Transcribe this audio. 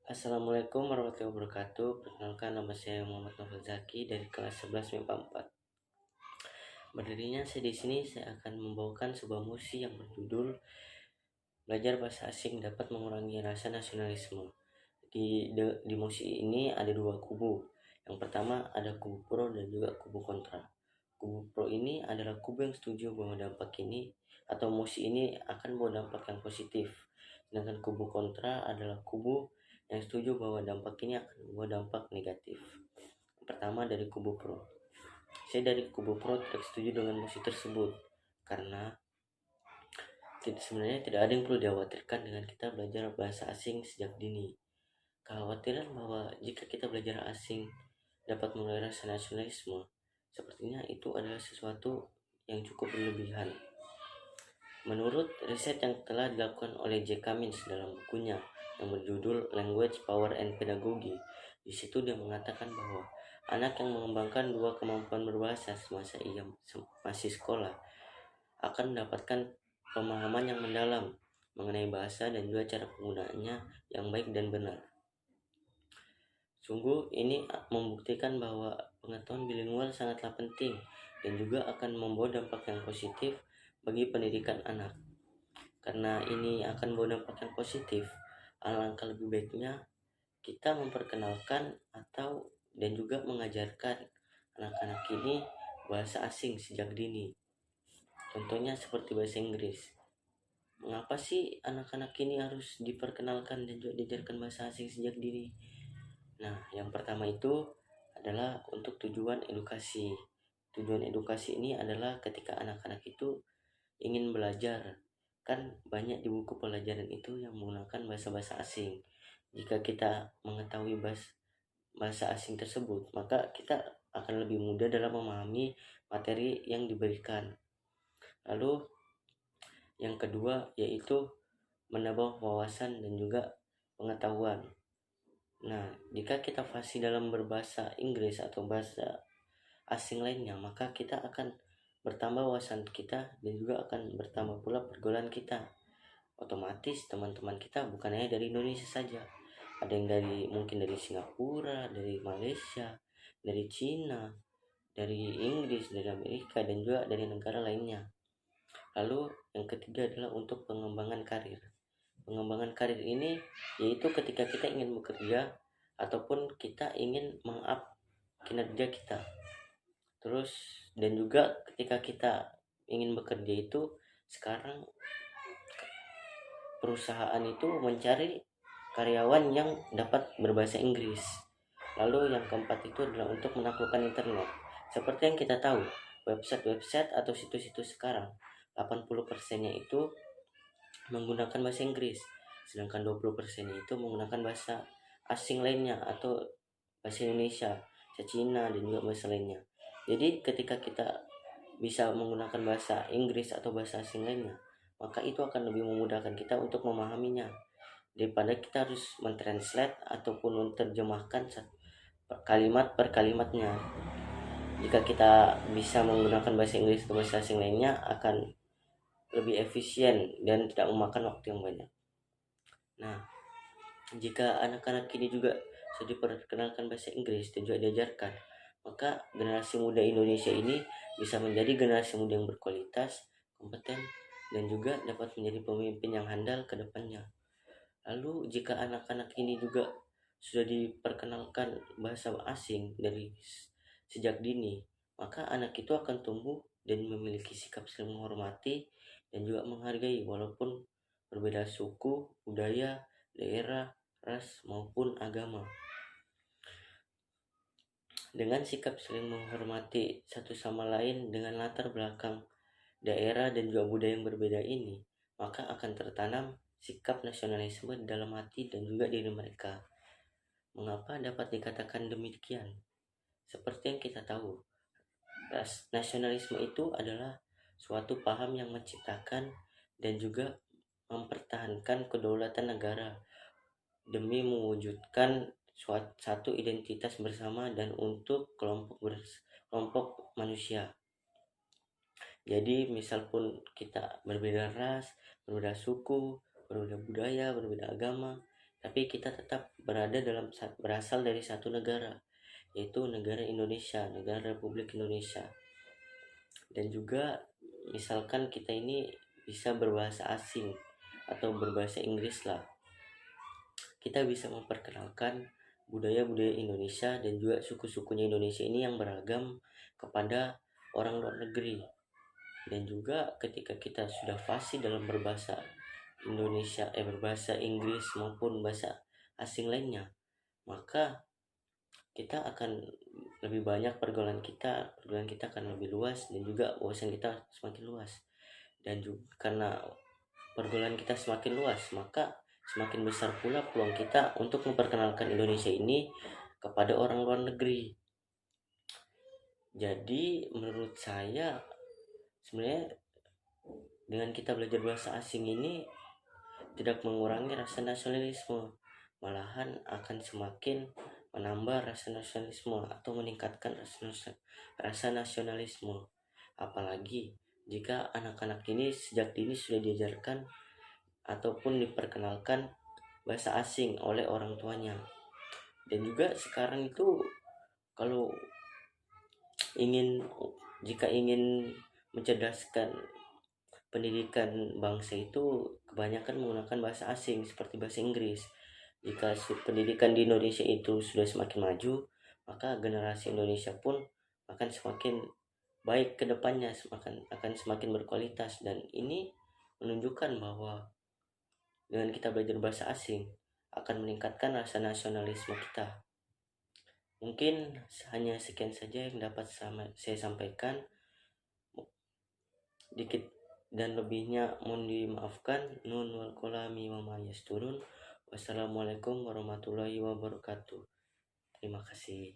Assalamualaikum warahmatullahi wabarakatuh. Perkenalkan, nama saya Muhammad Novel Zaki dari kelas 11 MIPA 4. Berdirinya saya di sini, saya akan membawakan sebuah musik yang berjudul Belajar Bahasa Asing Dapat Mengurangi Rasa Nasionalisme. Di musik ini ada dua kubu. Yang pertama ada kubu pro dan juga kubu kontra. Kubu pro ini adalah kubu yang setuju bahwa dampak ini atau musik ini akan membawa dampak yang positif. Sedangkan kubu kontra adalah kubu yang setuju bahwa dampak ini akan membawa dampak negatif. Yang pertama dari kubu pro. Saya dari kubu pro tidak setuju dengan musik tersebut karena sebenarnya tidak ada yang perlu dikhawatirkan dengan kita belajar bahasa asing sejak dini. Kekhawatiran bahwa jika kita belajar asing dapat mengurangi rasa nasionalisme, sepertinya itu adalah sesuatu yang cukup berlebihan. Menurut riset yang telah dilakukan oleh J. Cummins dalam bukunya yang berjudul Language, Power, and Pedagogy, di situ dia mengatakan bahwa anak yang mengembangkan dua kemampuan berbahasa semasa ia masih sekolah akan mendapatkan pemahaman yang mendalam mengenai bahasa dan juga cara penggunaannya yang baik dan benar. Sungguh ini membuktikan bahwa pengetahuan bilingual sangatlah penting dan juga akan membawa dampak yang positif bagi pendidikan anak. Karena ini akan membawa dampak yang positif, alangkah lebih baiknya kita memperkenalkan dan juga mengajarkan anak-anak ini bahasa asing sejak dini. Contohnya seperti bahasa Inggris. Mengapa sih anak-anak ini harus diperkenalkan dan juga diajarkan bahasa asing sejak dini? Nah, yang pertama itu adalah untuk tujuan edukasi. Tujuan edukasi ini adalah ketika anak-anak itu ingin belajar. Kan banyak di buku pelajaran itu yang menggunakan bahasa-bahasa asing. Jika kita mengetahui bahasa asing tersebut, maka kita akan lebih mudah dalam memahami materi yang diberikan. Lalu yang kedua yaitu menambah wawasan dan juga pengetahuan. Nah, jika kita fasih dalam berbahasa Inggris atau bahasa asing lainnya, maka kita akan bertambah wawasan kita dan juga akan bertambah pula pergaulan kita. Otomatis teman-teman kita bukan hanya dari Indonesia saja. Ada yang mungkin dari Singapura, dari Malaysia, dari Cina, dari Inggris, dari Amerika, dan juga dari negara lainnya. Lalu yang ketiga adalah untuk pengembangan karir. Pengembangan karir ini yaitu ketika kita ingin bekerja ataupun kita ingin meng-up kinerja kita. Terus dan juga ketika kita ingin bekerja itu sekarang perusahaan itu mencari karyawan yang dapat berbahasa Inggris. Lalu yang keempat itu adalah untuk menaklukkan internet. Seperti yang kita tahu, website atau situs-situs sekarang 80%-nya itu menggunakan bahasa Inggris, sedangkan 20%-nya itu menggunakan bahasa asing lainnya atau bahasa Indonesia, bahasa Cina, dan juga bahasa lainnya. Jadi ketika kita bisa menggunakan bahasa Inggris atau bahasa asing lainnya, maka itu akan lebih memudahkan kita untuk memahaminya daripada kita harus mentranslate ataupun menerjemahkan kalimat per kalimatnya. Jika kita bisa menggunakan bahasa Inggris atau bahasa asing lainnya, akan lebih efisien dan tidak memakan waktu yang banyak. Nah, jika anak-anak ini juga sudah diperkenalkan bahasa Inggris dan juga diajarkan, maka generasi muda Indonesia ini bisa menjadi generasi muda yang berkualitas, kompeten, dan juga dapat menjadi pemimpin yang handal ke depannya. Lalu jika anak-anak ini juga sudah diperkenalkan bahasa asing dari sejak dini, maka anak itu akan tumbuh dan memiliki sikap saling menghormati dan juga menghargai walaupun berbeda suku, budaya, daerah, ras, maupun agama. Dengan sikap saling menghormati satu sama lain dengan latar belakang daerah dan juga budaya yang berbeda ini, maka akan tertanam sikap nasionalisme dalam hati dan juga diri mereka. Mengapa dapat dikatakan demikian? Seperti yang kita tahu, nasionalisme itu adalah suatu paham yang menciptakan dan juga mempertahankan kedaulatan negara demi mewujudkan satu identitas bersama dan untuk kelompok manusia. Jadi misal pun kita berbeda ras, berbeda suku, berbeda budaya, berbeda agama, tapi kita tetap berasal dari satu negara, yaitu negara Indonesia, negara Republik Indonesia. Dan juga misalkan kita ini bisa berbahasa asing atau berbahasa Inggris lah, kita bisa memperkenalkan budaya-budaya Indonesia dan juga suku-sukunya Indonesia ini yang beragam kepada orang luar negeri. Dan juga ketika kita sudah fasih dalam berbahasa berbahasa Inggris maupun bahasa asing lainnya, maka kita akan lebih banyak pergaulan kita akan lebih luas, dan juga wawasan kita semakin luas. Dan juga karena pergaulan kita semakin luas, maka semakin besar pula peluang kita untuk memperkenalkan Indonesia ini kepada orang luar negeri. Jadi menurut saya sebenarnya dengan kita belajar bahasa asing ini tidak mengurangi rasa nasionalisme, malahan akan semakin menambah rasa nasionalisme atau meningkatkan rasa nasionalisme. Apalagi jika anak-anak ini sejak dini sudah diajarkan ataupun diperkenalkan bahasa asing oleh orang tuanya. Dan juga sekarang itu kalau jika ingin mencerdaskan pendidikan bangsa itu kebanyakan menggunakan bahasa asing seperti bahasa Inggris. Jika pendidikan di Indonesia itu sudah semakin maju, maka generasi Indonesia pun akan semakin baik ke depannya, akan semakin berkualitas. Dan ini menunjukkan bahwa dengan kita belajar bahasa asing akan meningkatkan rasa nasionalisme kita. Mungkin hanya sekian saja yang dapat saya sampaikan. Dikit dan lebihnya mohon dimaafkan. Nun wal kolami wa ma yasturun. Wassalamualaikum warahmatullahi wabarakatuh. Terima kasih.